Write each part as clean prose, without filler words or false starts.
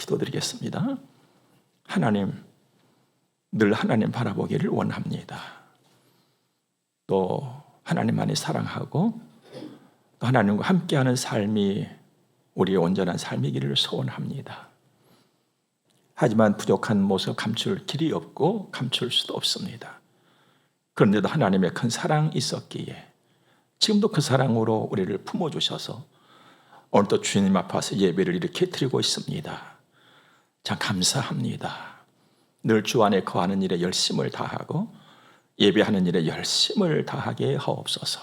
기도드리겠습니다. 하나님, 늘 하나님 바라보기를 원합니다. 또 하나님만이 사랑하고 또 하나님과 함께하는 삶이 우리의 온전한 삶이기를 소원합니다. 하지만 부족한 모습 감출 길이 없고 감출 수도 없습니다. 그런데도 하나님의 큰 사랑이 있었기에 지금도 그 사랑으로 우리를 품어주셔서 오늘도 주님 앞에서 예배를 이렇게 드리고 있습니다. 참 감사합니다. 늘 주 안에 거하는 일에 열심을 다하고 예배하는 일에 열심을 다하게 하옵소서.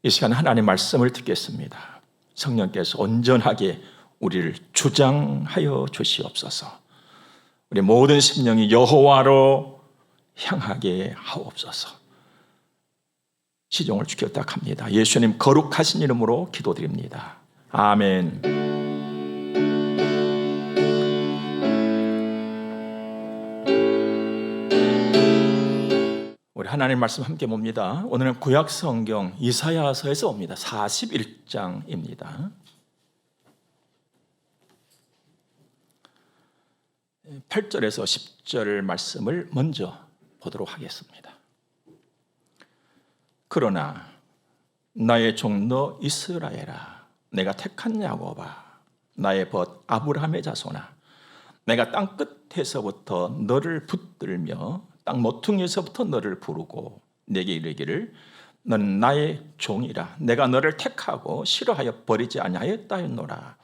이 시간 하나님의 말씀을 듣겠습니다. 성령께서 온전하게 우리를 주장하여 주시옵소서. 우리 모든 심령이 여호와로 향하게 하옵소서. 시종을 주께 부탁합니다. 예수님 거룩하신 이름으로 기도드립니다. 아멘. 우리 하나님 말씀 함께 봅니다. 오늘은 구약 성경 이사야서에서 옵니다. 41장입니다. 8절에서 10절 말씀을 먼저 보도록 하겠습니다. 그러나 나의 종 너 이스라엘아, 내가 택한 야곱아, 나의 벗 아브라함의 자손아, 내가 땅 끝에서부터 너를 붙들며 땅 모퉁이에서부터 너를 부르고 내게 이르기를 너는 나의 종이라. 내가 너를 택하고 싫어하여 버리지 아니하였다 했노라.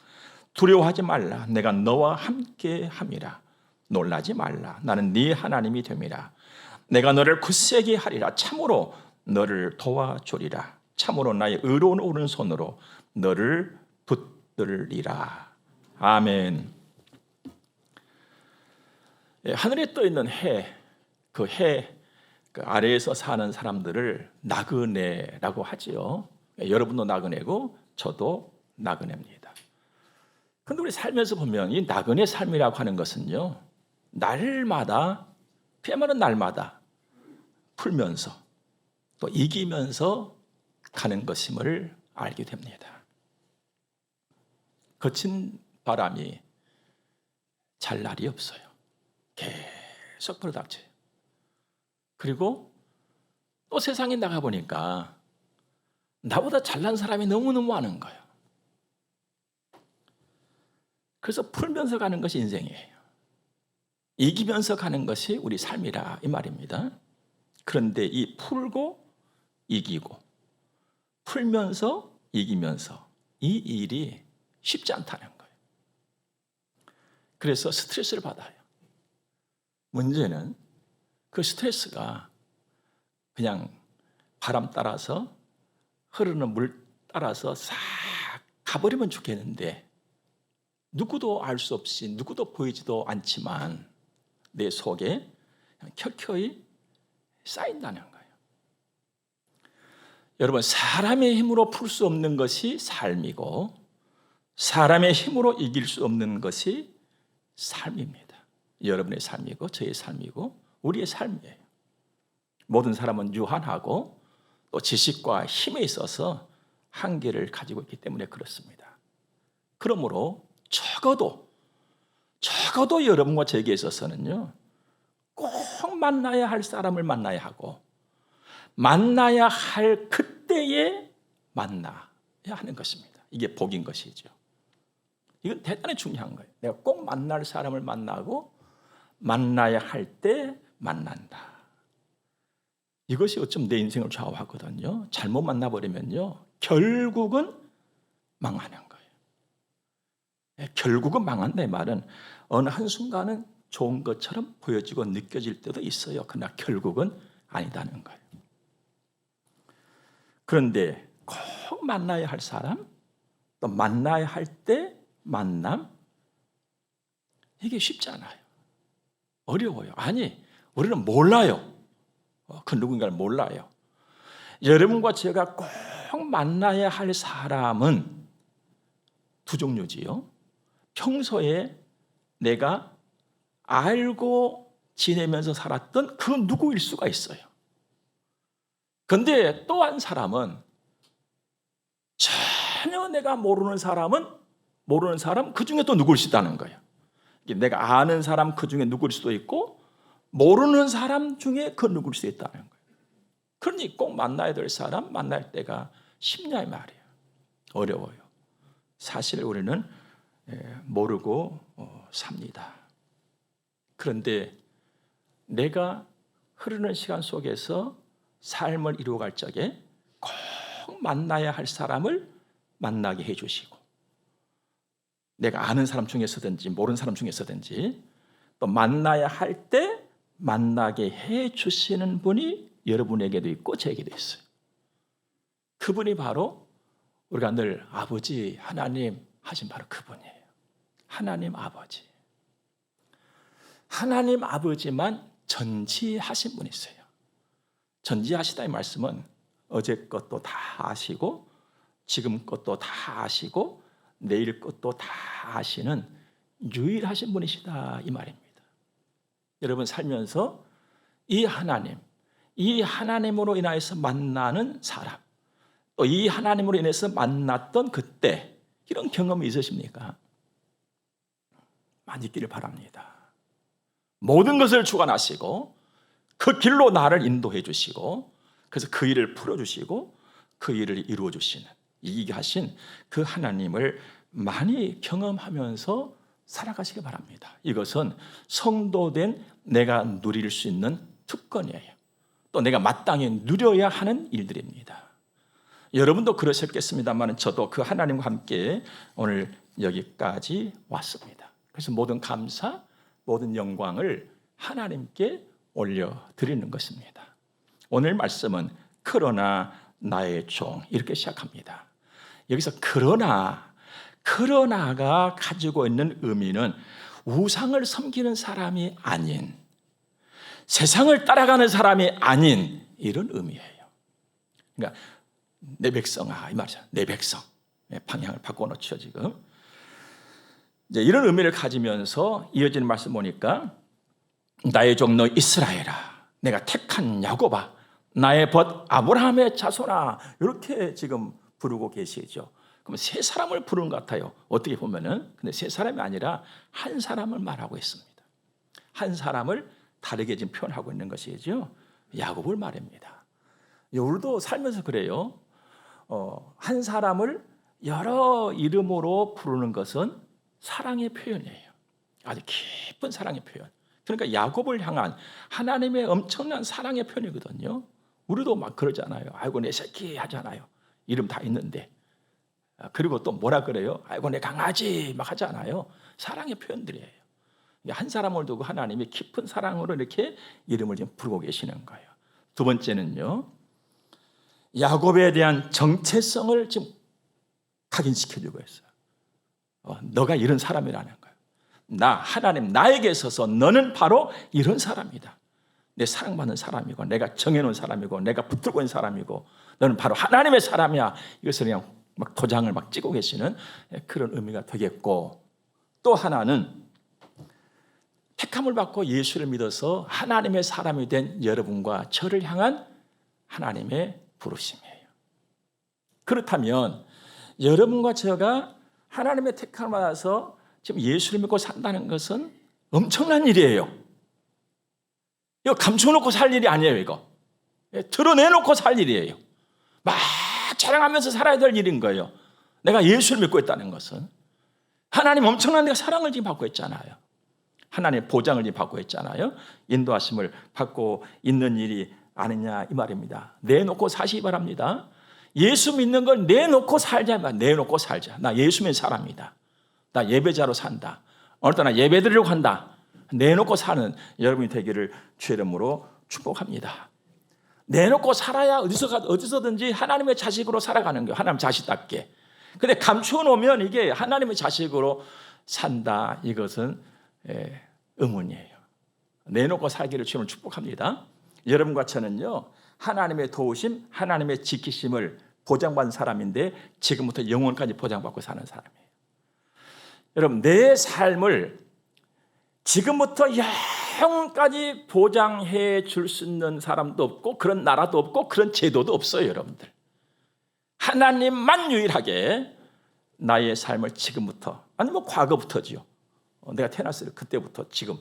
두려워하지 말라. 내가 너와 함께 함이라. 놀라지 말라. 나는 네 하나님이 됨이라. 내가 너를 굳세게 하리라. 참으로 너를 도와주리라. 참으로 나의 의로운 오른손으로 너를 붙들리라. 아멘. 하늘에 떠 있는 해, 그 아래에서 사는 사람들을 나그네라고 하지요. 여러분도 나그네고 저도 나그네입니다. 그런데 우리 살면서 보면 이 나그네 삶이라고 하는 것은요, 날마다, 피해마는 날마다 풀면서 또 이기면서 가는 것임을 알게 됩니다. 거친 바람이 잘 날이 없어요. 계속 불어닥쳐요. 그리고 또 세상에 나가보니까 나보다 잘난 사람이 너무너무 많은 거예요. 그래서 풀면서 가는 것이 인생이에요. 이기면서 가는 것이 우리 삶이라 이 말입니다. 그런데 이 풀고 이기고 풀면서 이기면서 이 일이 쉽지 않다는 거예요. 그래서 스트레스를 받아요. 문제는 그 스트레스가 그냥 바람 따라서 흐르는 물 따라서 싹 가버리면 좋겠는데 누구도 알 수 없이 누구도 보이지도 않지만 내 속에 켜켜이 쌓인다는 거예요. 여러분, 사람의 힘으로 풀 수 없는 것이 삶이고 사람의 힘으로 이길 수 없는 것이 삶입니다. 여러분의 삶이고 저의 삶이고 우리의 삶이에요. 모든 사람은 유한하고 또 지식과 힘에 있어서 한계를 가지고 있기 때문에 그렇습니다. 그러므로 적어도 여러분과 저에게 있어서는요, 꼭 만나야 할 사람을 만나야 하고 만나야 할 그때에 만나야 하는 것입니다. 이게 복인 것이죠. 이건 대단히 중요한 거예요. 내가 꼭 만날 사람을 만나고 만나야 할 때 만난다. 이것이 어쩜 내 인생을 좌우하거든요. 잘못 만나버리면요, 결국은 망하는 거예요. 결국은 망한다는 말은 어느 한순간은 좋은 것처럼 보여지고 느껴질 때도 있어요. 그러나 결국은 아니다는 거예요. 그런데 꼭 만나야 할 사람, 또 만나야 할 때 만남, 이게 쉽지 않아요. 어려워요. 아니, 우리는 몰라요. 그 누군가를 몰라요. 여러분과 제가 꼭 만나야 할 사람은 두 종류지요. 평소에 내가 알고 지내면서 살았던 그 누구일 수가 있어요. 그런데 또 한 사람은 전혀 내가 모르는 사람 그 중에 또 누구일 수 있다는 거예요. 내가 아는 사람 그 중에 누구일 수도 있고 모르는 사람 중에 그 누구일 수도 있다는 거예요. 그러니 꼭 만나야 될 사람 만날 때가 쉽냐 이 말이에요. 어려워요. 사실 우리는 모르고 삽니다. 그런데 내가 흐르는 시간 속에서 삶을 이루어갈 적에 꼭 만나야 할 사람을 만나게 해주시고, 내가 아는 사람 중에서든지 모르는 사람 중에서든지 또 만나야 할 때 만나게 해주시는 분이 여러분에게도 있고 저에게도 있어요. 그분이 바로 우리가 늘 아버지 하나님 하신 바로 그분이에요. 하나님 아버지. 하나님 아버지만 전지하신 분이세요. 전지하시다 이 말씀은 어제 것도 다 아시고 지금 것도 다 아시고 내일 것도 다 아시는 유일하신 분이시다 이 말입니다. 여러분 살면서 이 하나님, 이 하나님으로 인하여서 만나는 사람, 또 이 하나님으로 인해서 만났던 그때 이런 경험이 있으십니까? 많이 있기를 바랍니다. 모든 것을 주관하시고 그 길로 나를 인도해 주시고 그래서 그 일을 풀어주시고 그 일을 이루어 주시는 이기게 하신 그 하나님을 많이 경험하면서 살아가시기 바랍니다. 이것은 성도된 내가 누릴 수 있는 특권이에요. 또 내가 마땅히 누려야 하는 일들입니다. 여러분도 그러셨겠습니다만 저도 그 하나님과 함께 오늘 여기까지 왔습니다. 그래서 모든 감사, 모든 영광을 하나님께 올려드리는 것입니다. 오늘 말씀은 그러나 나의 종 이렇게 시작합니다. 여기서 그러나가 가지고 있는 의미는 우상을 섬기는 사람이 아닌, 세상을 따라가는 사람이 아닌 이런 의미예요. 그러니까 내 백성아 이 말이죠. 내 백성. 방향을 바꿔놓죠 지금. 이제 이런 의미를 가지면서 이어지는 말씀 보니까 나의 종 너 이스라엘아, 내가 택한 야곱아, 나의 벗 아브라함의 자손아, 이렇게 지금 부르고 계시죠. 그럼 세 사람을 부르는 것 같아요. 어떻게 보면은. 근데 세 사람이 아니라 한 사람을 말하고 있습니다. 한 사람을 다르게 지금 표현하고 있는 것이죠. 야곱을 말합니다. 우리도 살면서 그래요. 한 사람을 여러 이름으로 부르는 것은 사랑의 표현이에요. 아주 깊은 사랑의 표현. 그러니까 야곱을 향한 하나님의 엄청난 사랑의 표현이거든요. 우리도 막 그러잖아요. 아이고 내 새끼 하잖아요. 이름 다 있는데. 그리고 또 뭐라 그래요? 아이고 내 강아지 막 하잖아요. 사랑의 표현들이에요. 한 사람을 두고 하나님이 깊은 사랑으로 이렇게 이름을 지금 부르고 계시는 거예요. 두 번째는요, 야곱에 대한 정체성을 지금 각인시켜주고 있어요. 너가 이런 사람이라는 거예요. 하나님 나에게 있어서 너는 바로 이런 사람이다. 내 사랑받는 사람이고 내가 정해놓은 사람이고 내가 붙들고 있는 사람이고 너는 바로 하나님의 사람이야. 이것을 그냥 막 도장을 막 찍고 계시는 그런 의미가 되겠고, 또 하나는 택함을 받고 예수를 믿어서 하나님의 사람이 된 여러분과 저를 향한 하나님의 부르심이에요. 그렇다면 여러분과 제가 하나님의 택함을 받아서 지금 예수를 믿고 산다는 것은 엄청난 일이에요. 이거 감춰놓고 살 일이 아니에요. 이거 드러내놓고 살 일이에요. 막 자랑하면서 살아야 될 일인 거예요. 내가 예수를 믿고 있다는 것은 하나님 엄청난 내가 사랑을 지금 받고 있잖아요. 하나님의 보장을 지금 받고 있잖아요. 인도하심을 받고 있는 일이 아니냐 이 말입니다. 내놓고 사시기 바랍니다. 예수 믿는 걸 내놓고 살자. 내놓고 살자. 나 예수 믿는 사람이다. 나 예배자로 산다. 오늘도 나 예배 드리려고 한다. 내놓고 사는 여러분이 되기를 주의 이름으로 축복합니다. 내놓고 살아야 어디서든지 하나님의 자식으로 살아가는 거예요. 하나님 자식답게. 근데 감추어 놓으면 이게 하나님의 자식으로 산다. 이것은 의문이에요. 내놓고 살기를 주님을 축복합니다. 여러분과 저는요, 하나님의 도우심, 하나님의 지키심을 보장받은 사람인데 지금부터 영원까지 보장받고 사는 사람이에요. 여러분, 내 삶을 지금부터 영원까지 보장해 줄 수 있는 사람도 없고 그런 나라도 없고 그런 제도도 없어요. 여러분들, 하나님만 유일하게 나의 삶을 지금부터, 아니 뭐 과거부터지요, 내가 태어났을 그때부터 지금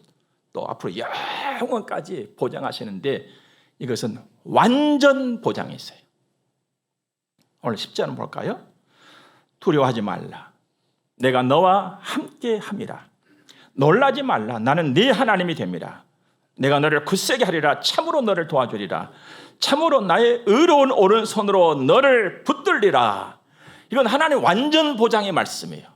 또 앞으로 영원까지 보장하시는데 이것은 완전 보장이 있어요. 오늘 10절은 볼까요? 두려워하지 말라. 내가 너와 함께 함이라. 놀라지 말라. 나는 네 하나님이 됨이라. 내가 너를 굳세게 하리라. 참으로 너를 도와주리라. 참으로 나의 의로운 오른손으로 너를 붙들리라. 이건 하나님 완전 보장의 말씀이에요.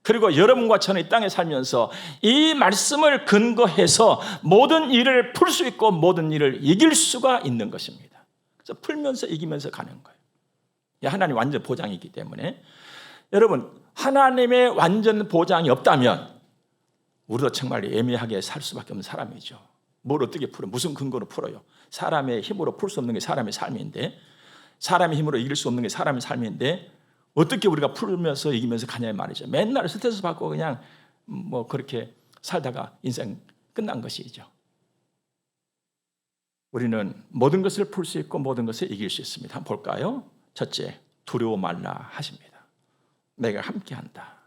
그리고 여러분과 저는 이 땅에 살면서 이 말씀을 근거해서 모든 일을 풀 수 있고 모든 일을 이길 수가 있는 것입니다. 그래서 풀면서 이기면서 가는 거예요. 하나님 완전 보장이기 때문에 여러분, 하나님의 완전 보장이 없다면 우리도 정말 애매하게 살 수밖에 없는 사람이죠. 뭘 어떻게 풀어? 무슨 근거로 풀어요? 사람의 힘으로 풀 수 없는 게 사람의 삶인데, 사람의 힘으로 이길 수 없는 게 사람의 삶인데 어떻게 우리가 풀면서 이기면서 가냐 말이죠. 맨날 스트레스 받고 그냥 그렇게 살다가 인생 끝난 것이죠. 우리는 모든 것을 풀 수 있고 모든 것을 이길 수 있습니다. 한번 볼까요? 첫째, 두려워 말라 하십니다. 내가 함께한다.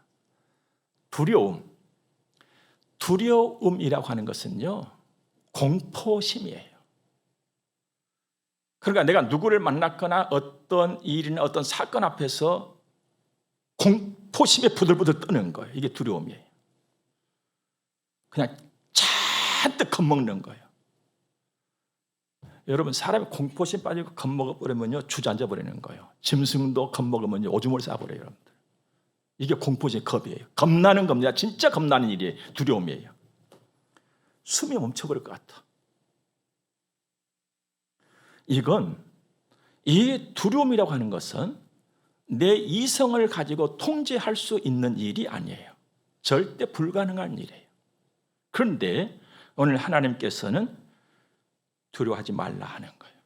두려움이라고 하는 것은요, 공포심이에요. 그러니까 내가 누구를 만났거나 어떤 일이나 어떤 사건 앞에서 공포심에 부들부들 떠는 거예요. 이게 두려움이에요. 그냥 잔뜩 겁먹는 거예요. 여러분, 사람이 공포심 빠지고 겁먹어버리면요, 주저앉아 버리는 거예요. 짐승도 겁먹으면 오줌을 싸버려요, 여러분들. 이게 공포심, 겁이에요. 겁나는 겁니다. 진짜 겁나는 일이에요. 두려움이에요. 숨이 멈춰버릴 것 같아. 이 두려움이라고 하는 것은 내 이성을 가지고 통제할 수 있는 일이 아니에요. 절대 불가능한 일이에요. 그런데 오늘 하나님께서는 두려워하지 말라 하는 거예요.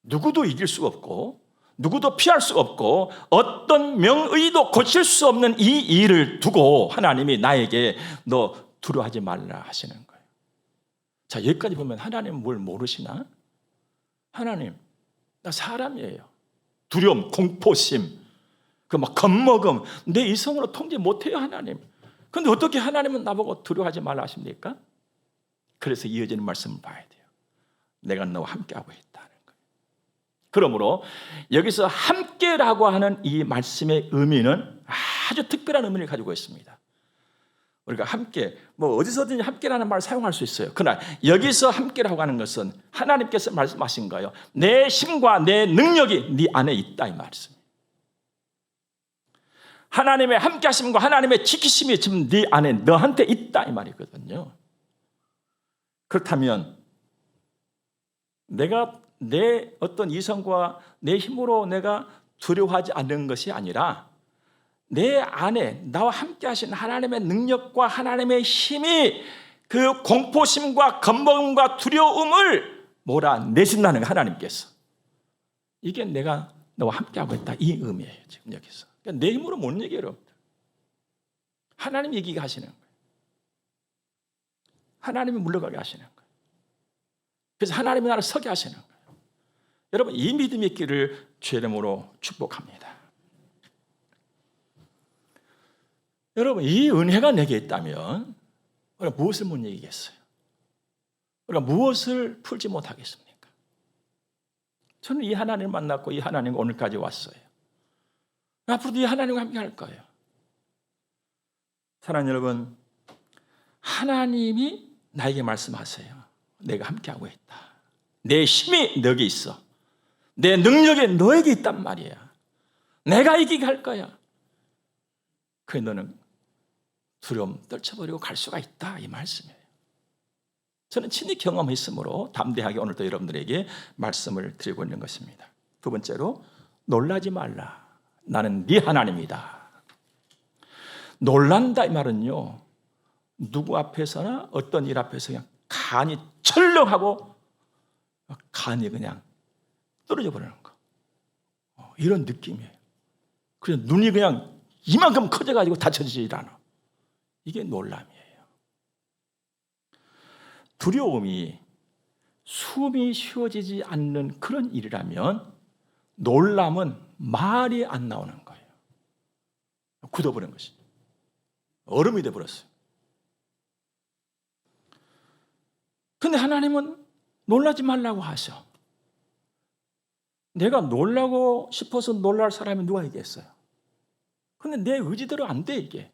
누구도 이길 수 없고 누구도 피할 수 없고 어떤 명의도 고칠 수 없는 이 일을 두고 하나님이 나에게 너 두려워하지 말라 하시는 거예요. 자, 여기까지 보면 하나님은 뭘 모르시나? 하나님, 나 사람이에요. 두려움, 공포심, 겁먹음, 내 이성으로 통제 못해요, 하나님. 그런데 어떻게 하나님은 나보고 두려워하지 말라 하십니까? 그래서 이어지는 말씀을 봐야 돼요. 내가 너와 함께하고 있다는 거예요. 그러므로 여기서 함께라고 하는 이 말씀의 의미는 아주 특별한 의미를 가지고 있습니다. 우리가 함께, 어디서든지 함께라는 말을 사용할 수 있어요. 그러나 여기서 함께라고 하는 것은 하나님께서 말씀하신 거예요. 내 힘과 내 능력이 네 안에 있다, 이 말씀이에요. 하나님의 함께하심과 하나님의 지키심이 지금 네 안에 너한테 있다, 이 말이거든요. 그렇다면 내가 내 어떤 이성과 내 힘으로 내가 두려워하지 않는 것이 아니라 내 안에 나와 함께 하신 하나님의 능력과 하나님의 힘이 그 공포심과 겁먹음과 두려움을 몰아내신다는 거예요, 하나님께서. 이게 내가 너와 함께하고 있다, 이 의미예요, 지금 여기서. 그러니까 내 힘으로 못 이겨요, 여러분들. 하나님이 이기게 하시는 거예요. 하나님이 물러가게 하시는 거예요. 그래서 하나님이 나를 서게 하시는 거예요. 여러분, 이 믿음이 있기를 주의 이름으로 축복합니다. 여러분, 이 은혜가 내게 있다면 우리가 무엇을 못 이기겠어요? 우리가 무엇을 풀지 못하겠습니까? 저는 이 하나님을 만났고 이 하나님과 오늘까지 왔어요. 앞으로도 이 하나님과 함께 할 거예요. 사랑하는 여러분, 하나님이 나에게 말씀하세요. 내가 함께하고 있다. 내 힘이 너에게 있어. 내 능력이 너에게 있단 말이야. 내가 이기게 할 거야. 그래 너는 두려움 떨쳐버리고 갈 수가 있다, 이 말씀이에요. 저는 친히 경험했으므로 담대하게 오늘도 여러분들에게 말씀을 드리고 있는 것입니다. 두 번째로, 놀라지 말라. 나는 네 하나님이다. 놀란다 이 말은요, 누구 앞에서나 어떤 일 앞에서 그냥 간이 철렁하고 간이 그냥 떨어져 버리는 거, 이런 느낌이에요. 그래서 눈이 그냥 이만큼 커져가지고 닫혀지질 않아. 이게 놀람이에요. 두려움이 숨이 쉬어지지 않는 그런 일이라면 놀람은 말이 안 나오는 거예요. 굳어버린 것이 얼음이 돼버렸어요. 근데 하나님은 놀라지 말라고 하셔. 내가 놀라고 싶어서 놀랄 사람이 누가 있겠어요? 근데 내 의지대로 안 돼, 이게.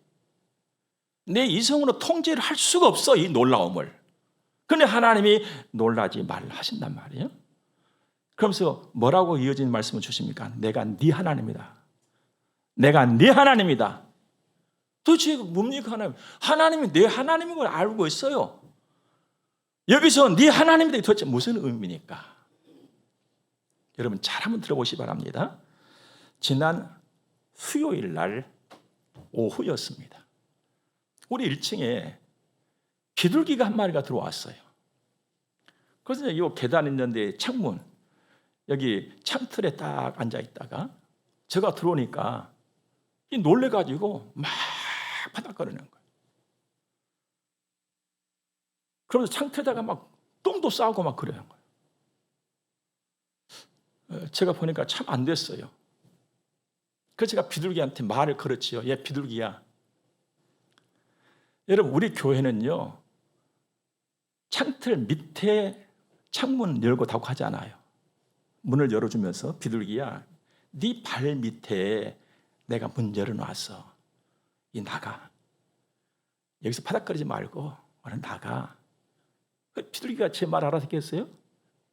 내 이성으로 통제를 할 수가 없어, 이 놀라움을. 근데 하나님이 놀라지 말라 하신단 말이에요. 그러면서 뭐라고 이어진 말씀을 주십니까? 내가 네 하나님이다. 내가 네 하나님이다. 도대체 뭡니까, 하나님? 하나님이 내 하나님인 걸 알고 있어요. 여기서 네 하나님이다, 도대체 무슨 의미입니까? 여러분 잘 한번 들어보시기 바랍니다. 지난 수요일 날 오후였습니다. 우리 1층에 비둘기가 한 마리가 들어왔어요. 그래서 이 계단 있는데 창문, 여기 창틀에 딱 앉아 있다가 제가 들어오니까 놀래가지고 막 바닥거리는 거예요. 그러면서 창틀에다가 막 똥도 싸고 막 그러는 거예요. 제가 보니까 참 안 됐어요. 그래서 제가 비둘기한테 말을 걸었지요. 얘 비둘기야. 여러분 우리 교회는요, 창틀 밑에 창문 열고 닫고 하잖아요. 문을 열어주면서 비둘기야, 네 발 밑에 내가 문 열어놨어. 이 나가. 여기서 바닥거리지 말고 얼른 나가. 비둘기가 제 말 알아듣겠어요?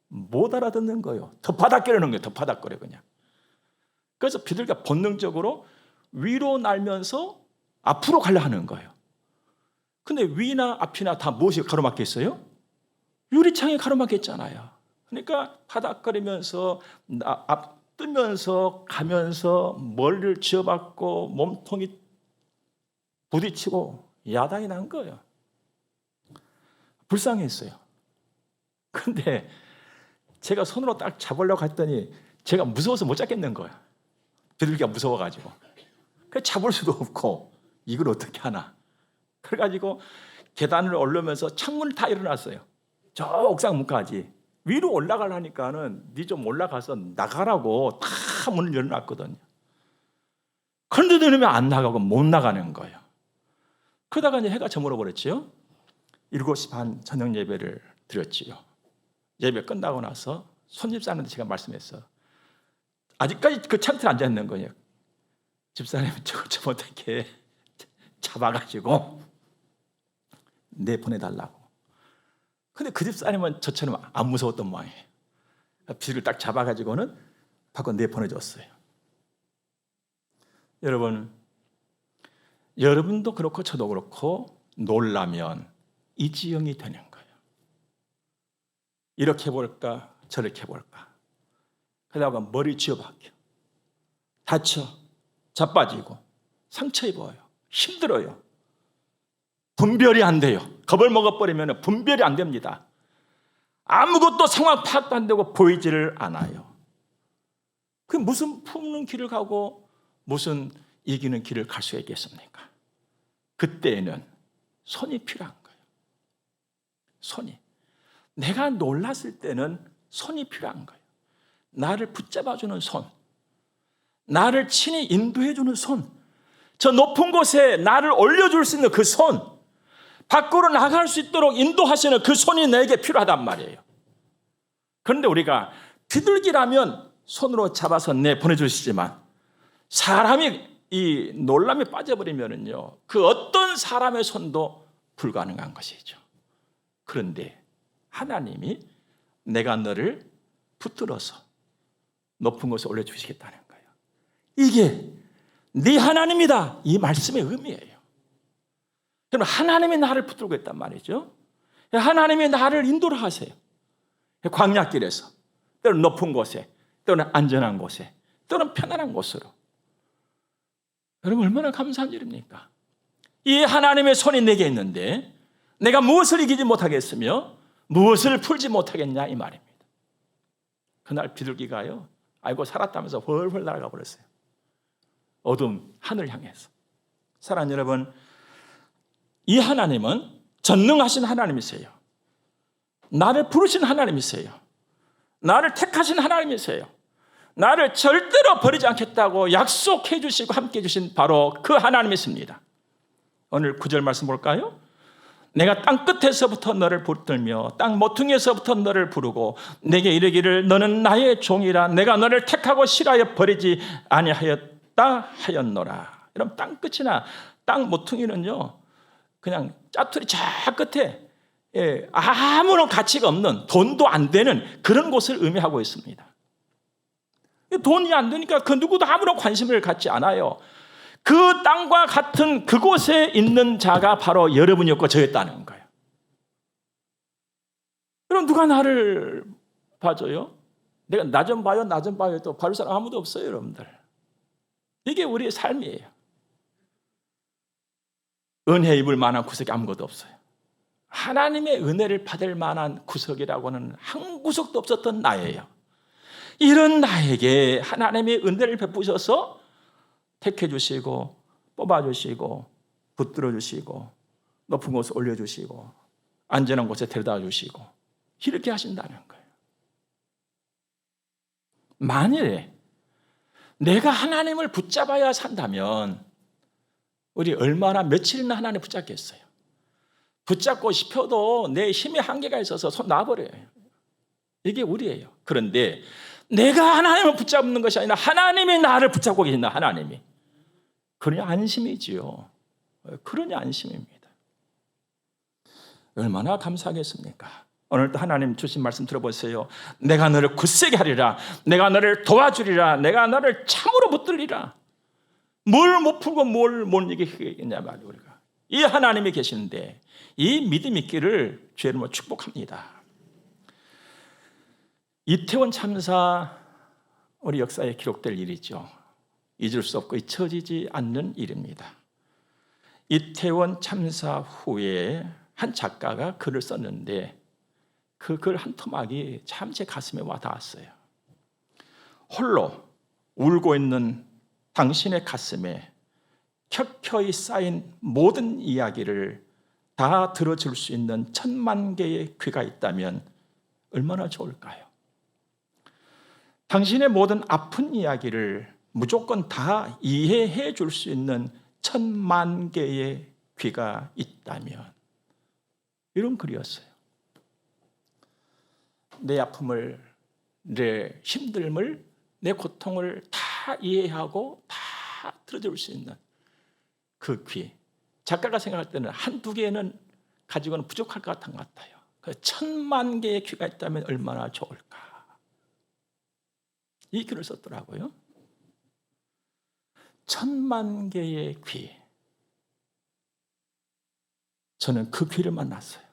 못 알아듣는 거예요. 더 바닥거리는 거예요. 더 바닥거려 그냥. 그래서 비둘기가 본능적으로 위로 날면서 앞으로 가려 하는 거예요. 근데 위나 앞이나 다 무엇이 가로막혔어요? 유리창이 가로막혔잖아요. 그러니까 바닥거리면서 뜨면서 가면서 머리를 쥐어박고 몸통이 부딪히고 야단이 난 거예요. 불쌍했어요. 근데 제가 손으로 딱 잡으려고 했더니 제가 무서워서 못 잡겠는 거예요. 비둘기가 무서워가지고. 그래서 잡을 수도 없고 이걸 어떻게 하나. 그래가지고 계단을 오르면서 창문을 다 열어놨어요. 저 옥상 문까지. 위로 올라가려니까는 니 좀 올라가서 나가라고 다 문을 열어놨거든요. 그런데도 이러면 안 나가고 못 나가는 거예요. 그러다가 이제 해가 저물어 버렸지요. 7시 반 저녁 예배를 드렸지요. 예배 끝나고 나서 손집사님한테 제가 말씀했어요. 아직까지 그 창틀에 앉아 있는 거예요. 집사님이 저걸 좀 어떻게 잡아가지고 내보내달라고. 근데 그 집사님은 저처럼 안 무서웠던 모양이에요. 비둘기를 딱 잡아가지고는 밖으로 내보내줬어요. 여러분도 그렇고 저도 그렇고 놀라면 이지영이 되는 거예요. 이렇게 볼까 저렇게 볼까. 그러다가 머리 쥐어박혀. 다쳐. 자빠지고. 상처 입어요. 힘들어요. 분별이 안 돼요. 겁을 먹어버리면 분별이 안 됩니다. 아무것도 상황 파악도 안 되고 보이지를 않아요. 그 무슨 품는 길을 가고 무슨 이기는 길을 갈 수 있겠습니까? 그때에는 손이 필요한 거예요. 손이. 내가 놀랐을 때는 손이 필요한 거예요. 나를 붙잡아주는 손. 나를 친히 인도해주는 손. 저 높은 곳에 나를 올려줄 수 있는 그 손. 밖으로 나갈 수 있도록 인도하시는 그 손이 내게 필요하단 말이에요. 그런데 우리가 비둘기라면 손으로 잡아서 내보내주시지만 사람이 이 놀람에 빠져버리면은요, 그 어떤 사람의 손도 불가능한 것이죠. 그런데 하나님이 내가 너를 붙들어서 높은 곳에 올려주시겠다는 거예요. 이게 네 하나님이다, 이 말씀의 의미예요. 그럼 하나님이 나를 붙들고 있단 말이죠. 하나님이 나를 인도를 하세요. 광야길에서, 때로는 높은 곳에, 때로는 안전한 곳에, 때로는 편안한 곳으로. 여러분 얼마나 감사한 일입니까? 이 하나님의 손이 내게 있는데 내가 무엇을 이기지 못하겠으며 무엇을 풀지 못하겠냐 이 말입니다. 그날 비둘기가요, 아이고 살았다면서 훨훨 날아가 버렸어요. 어둠 하늘 향해서. 사랑하는 여러분, 이 하나님은 전능하신 하나님이세요. 나를 부르신 하나님이세요. 나를 택하신 하나님이세요. 나를 절대로 버리지 않겠다고 약속해 주시고 함께 해 주신 바로 그 하나님이십니다. 오늘 9절 말씀 볼까요? 내가 땅 끝에서부터 너를 붙들며 땅 모퉁이에서부터 너를 부르고 내게 이르기를 너는 나의 종이라 내가 너를 택하고 싫어하여 버리지 아니하였다 하였노라. 여러분, 땅 끝이나 땅 모퉁이는요, 그냥 짜투리 저 끝에 아무런 가치가 없는, 돈도 안 되는 그런 곳을 의미하고 있습니다. 돈이 안 되니까 그 누구도 아무런 관심을 갖지 않아요. 그 땅과 같은 그곳에 있는 자가 바로 여러분이었고 저였다는 거예요. 그럼 누가 나를 봐줘요? 내가 나 좀 봐요, 나 좀 봐요. 또 봐줄 사람 아무도 없어요, 여러분들. 이게 우리의 삶이에요. 은혜 입을 만한 구석이 아무것도 없어요. 하나님의 은혜를 받을 만한 구석이라고는 한 구석도 없었던 나예요. 이런 나에게 하나님의 은혜를 베푸셔서 택해 주시고 뽑아 주시고 붙들어 주시고 높은 곳에 올려 주시고 안전한 곳에 데려다 주시고 이렇게 하신다는 거예요. 만일에 내가 하나님을 붙잡아야 산다면 우리 얼마나 며칠이나 하나님을 붙잡겠어요? 붙잡고 싶어도 내 힘의 한계가 있어서 손 놔버려요. 이게 우리예요. 그런데 내가 하나님을 붙잡는 것이 아니라 하나님이 나를 붙잡고 계신다. 하나님이. 그러니 안심이지요. 그러니 안심입니다. 얼마나 감사하겠습니까? 오늘도 하나님 주신 말씀 들어보세요. 내가 너를 굳세게 하리라. 내가 너를 도와주리라. 내가 너를 참으로 붙들리라. 뭘 못 풀고 뭘 못 이기겠냐 말이에요. 우리가 이 하나님이 계시는데 이 믿음 있기를 주의 이름으로 축복합니다. 이태원 참사 우리 역사에 기록될 일이죠. 잊을 수 없고 잊혀지지 않는 일입니다. 이태원 참사 후에 한 작가가 글을 썼는데 그 글 한 토막이 참 제 가슴에 와 닿았어요. 홀로 울고 있는 당신의 가슴에 켜켜이 쌓인 모든 이야기를 다 들어줄 수 있는 1000만 개의 귀가 있다면 얼마나 좋을까요? 당신의 모든 아픈 이야기를 무조건 다 이해해 줄 수 있는 1000만 개의 귀가 있다면, 이런 글이었어요. 내 아픔을, 내 힘듦을, 내 고통을 다 이해하고 다 들어줄 수 있는 그 귀. 작가가 생각할 때는 한두 개는 가지고는 부족할 것 같아요. 1000만 개의 귀가 있다면 얼마나 좋을까. 이 글을 썼더라고요. 1000만 개의 귀. 저는 그 귀를 만났어요.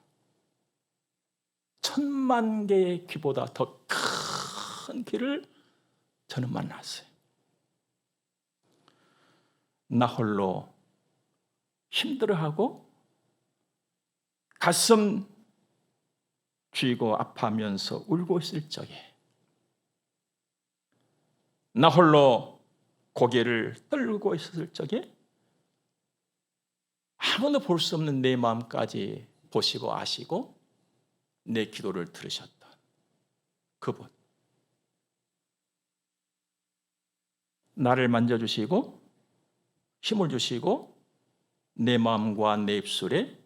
1000만 개의 귀보다 더 큰 귀를 저는 만났어요. 나 홀로 힘들어하고 가슴 쥐고 아파하면서 울고 있을 적에, 나 홀로 고개를 떨고 있었을 적에 아무도 볼 수 없는 내 마음까지 보시고 아시고 내 기도를 들으셨던 그분, 나를 만져주시고 힘을 주시고 내 마음과 내 입술에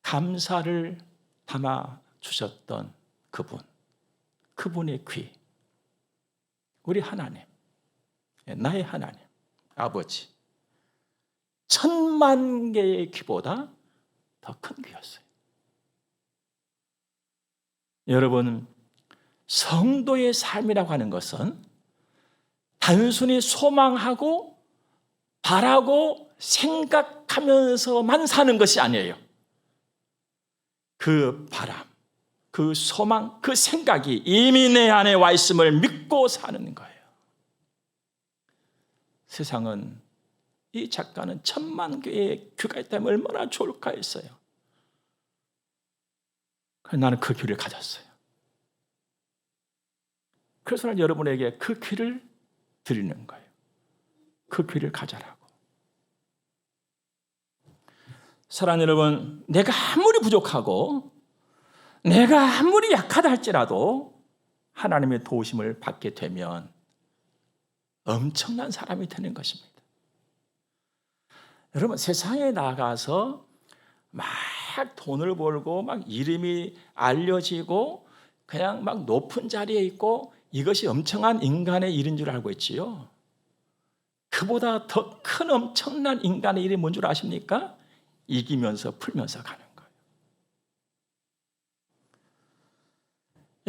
감사를 담아 주셨던 그분, 그분의 귀, 우리 하나님, 나의 하나님, 아버지, 1000만 개의 귀보다 더 큰 귀였어요. 여러분, 성도의 삶이라고 하는 것은 단순히 소망하고 바라고 생각하면서만 사는 것이 아니에요. 그 바람, 그 소망, 그 생각이 이미 내 안에 와 있음을 믿고 사는 거예요. 세상은, 이 작가는 1000만 개의 귀가 있다면 얼마나 좋을까 했어요. 나는 그 귀를 가졌어요. 그래서 나는 여러분에게 그 귀를 드리는 거예요. 그 귀를 가져라고. 사랑하는 여러분, 내가 아무리 부족하고 내가 아무리 약하다 할지라도 하나님의 도우심을 받게 되면 엄청난 사람이 되는 것입니다. 여러분, 세상에 나가서 막 돈을 벌고 막 이름이 알려지고 그냥 막 높은 자리에 있고 이것이 엄청난 인간의 일인 줄 알고 있지요. 그보다 더 큰 엄청난 인간의 일이 뭔 줄 아십니까? 이기면서 풀면서 가는 거예요.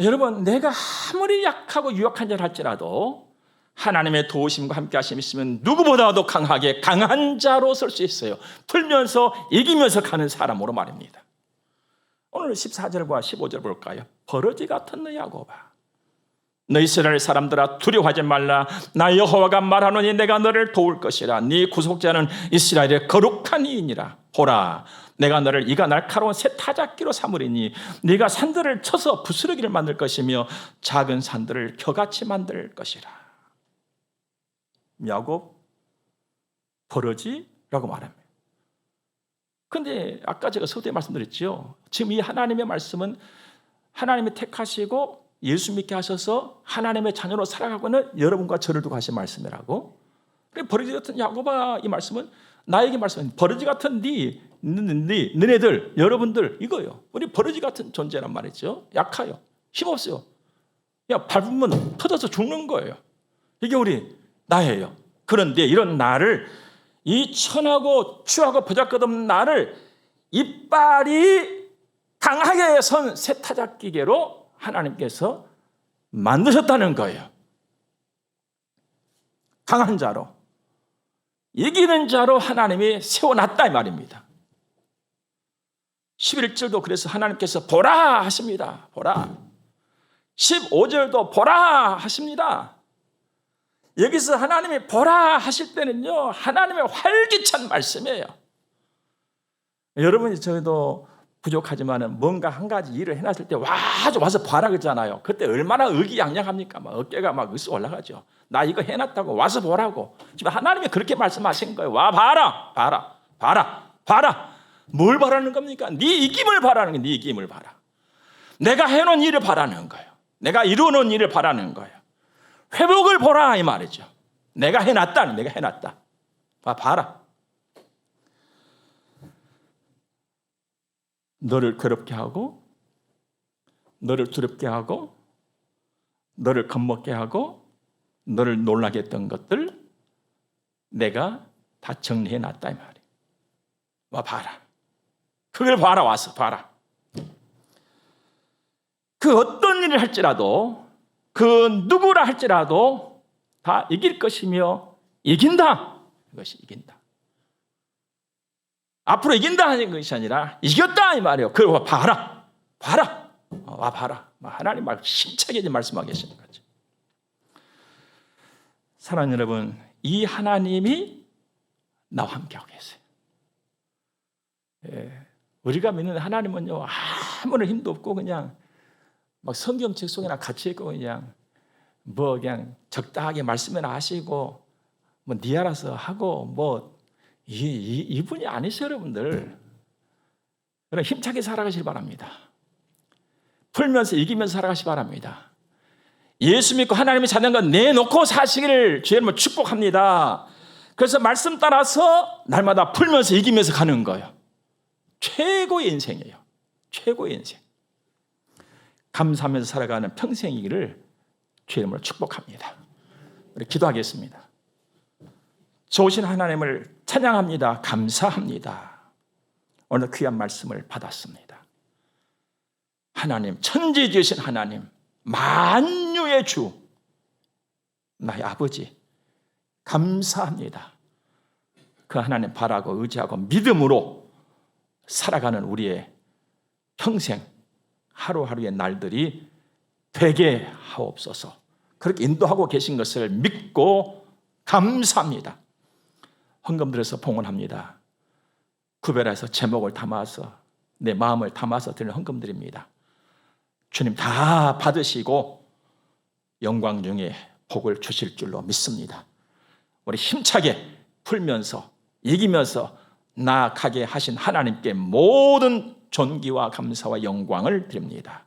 여러분, 내가 아무리 약하고 유약한 자를 할지라도 하나님의 도우심과 함께 하심이 있으면 누구보다도 강하게 강한 자로 설 수 있어요. 풀면서 이기면서 가는 사람으로 말입니다. 오늘 14절과 15절 볼까요? 버러지 같은 너 야곱아, 너 이스라엘 사람들아 두려워하지 말라. 나 여호와가 말하노니 내가 너를 도울 것이라. 네 구속자는 이스라엘의 거룩한 이인이라. 보라, 내가 너를 이가 날카로운 새 타작기로 삼으리니 네가 산들을 쳐서 부스러기를 만들 것이며 작은 산들을 겨같이 만들 것이라. 야곱 버러지라고 말합니다. 그런데 아까 제가 서두에 말씀드렸죠. 지금 이 하나님의 말씀은 하나님이 택하시고 예수 믿게 하셔서 하나님의 자녀로 살아가고 있는 여러분과 저를 두고 하신 말씀이라고. 버러지 같은 야곱아, 이 말씀은 나에게 말씀은 버러지 같은 너네들, 여러분들 이거예요. 우리 버러지 같은 존재란 말이죠. 약해요. 힘없어요. 야, 밟으면 터져서 죽는 거예요. 이게 우리 나예요. 그런데 이런 나를, 이 천하고 추하고 보잘것없는 나를 이빨이 강하게 선 새 타작기계로 하나님께서 만드셨다는 거예요. 강한 자로, 이기는 자로 하나님이 세워놨다 이 말입니다. 11절도 그래서 하나님께서 보라 하십니다. 보라. 15절도 보라 하십니다. 여기서 하나님이 보라 하실 때는요, 하나님의 활기찬 말씀이에요. 여러분이 저희도 부족하지만 뭔가 한 가지 일을 해놨을 때 와서 봐라 그러잖아요. 그때 얼마나 의기양양합니까? 막 어깨가 막 올라가죠. 나 이거 해놨다고 와서 보라고. 지금 하나님이 그렇게 말씀하신 거예요. 와 봐라, 봐라, 봐라, 봐라. 뭘 바라는 겁니까? 네 이김을 바라는 거예요. 네 이김을 봐라. 내가 해놓은 일을 바라는 거예요. 내가 이루어놓은 일을 바라는 거예요. 회복을 보라 이 말이죠. 내가 해놨다. 내가 해놨다. 봐라. 너를 괴롭게 하고, 너를 두렵게 하고, 너를 겁먹게 하고, 너를 놀라게 했던 것들 내가 다 정리해놨다 이 말이에요. 와 봐라. 그걸 봐라. 와서 봐라. 그 어떤 일을 할지라도, 그 누구라 할지라도 다 이길 것이며 이긴다. 이것이 이긴다. 앞으로 이긴다 하는 것이 아니라 이겼다 이 말이에요. 그걸 봐라. 봐라. 와 봐라. 하나님 말 힘차게 말씀하고 계시는 거죠. 사랑하는 여러분, 이 하나님이 나와 함께하고 계세요. 우리가 믿는 하나님은요, 아무런 힘도 없고 그냥 막 성경책 속에나 같이 있고 그냥 그냥 적당하게 말씀이나 하시고 네 알아서 하고 이분이 아니세요, 여러분들. 그럼 힘차게 살아가시길 바랍니다. 풀면서 이기면서 살아가시기 바랍니다. 예수 믿고 하나님의 자녀가 내놓고 사시기를 주의 이름으로 축복합니다. 그래서 말씀 따라서 날마다 풀면서 이기면서 가는 거예요. 최고의 인생이에요. 최고의 인생. 감사하면서 살아가는 평생이기를 주의 이름으로 축복합니다. 우리 기도하겠습니다. 좋으신 하나님을 찬양합니다. 감사합니다. 오늘 귀한 말씀을 받았습니다. 하나님, 천지 지으신 하나님, 만유의 주, 나의 아버지, 감사합니다. 그 하나님 바라고 의지하고 믿음으로 살아가는 우리의 평생, 하루하루의 날들이 되게 하옵소서. 그렇게 인도하고 계신 것을 믿고 감사합니다. 헌금 들여서 봉헌합니다. 구별해서 제목을 담아서 내 마음을 담아서 드리는 헌금 드립니다. 주님 다 받으시고 영광 중에 복을 주실 줄로 믿습니다. 우리 힘차게 풀면서 이기면서 나아가게 하신 하나님께 모든 존귀와 감사와 영광을 드립니다.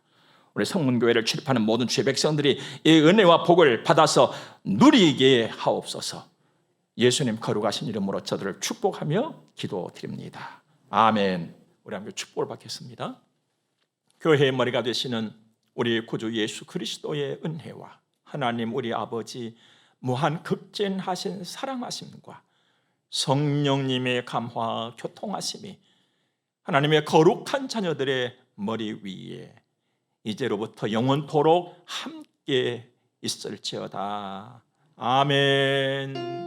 우리 성문교회를 출입하는 모든 주의 백성들이 이 은혜와 복을 받아서 누리게 하옵소서. 예수님 거룩하신 이름으로 저들을 축복하며 기도드립니다. 아멘. 우리 함께 축복을 받겠습니다. 교회의 머리가 되시는 우리 구주 예수 그리스도의 은혜와 하나님 우리 아버지 무한 극진하신 사랑하심과 성령님의 감화 교통하심이 하나님의 거룩한 자녀들의 머리 위에 이제로부터 영원토록 함께 있을지어다. 아멘.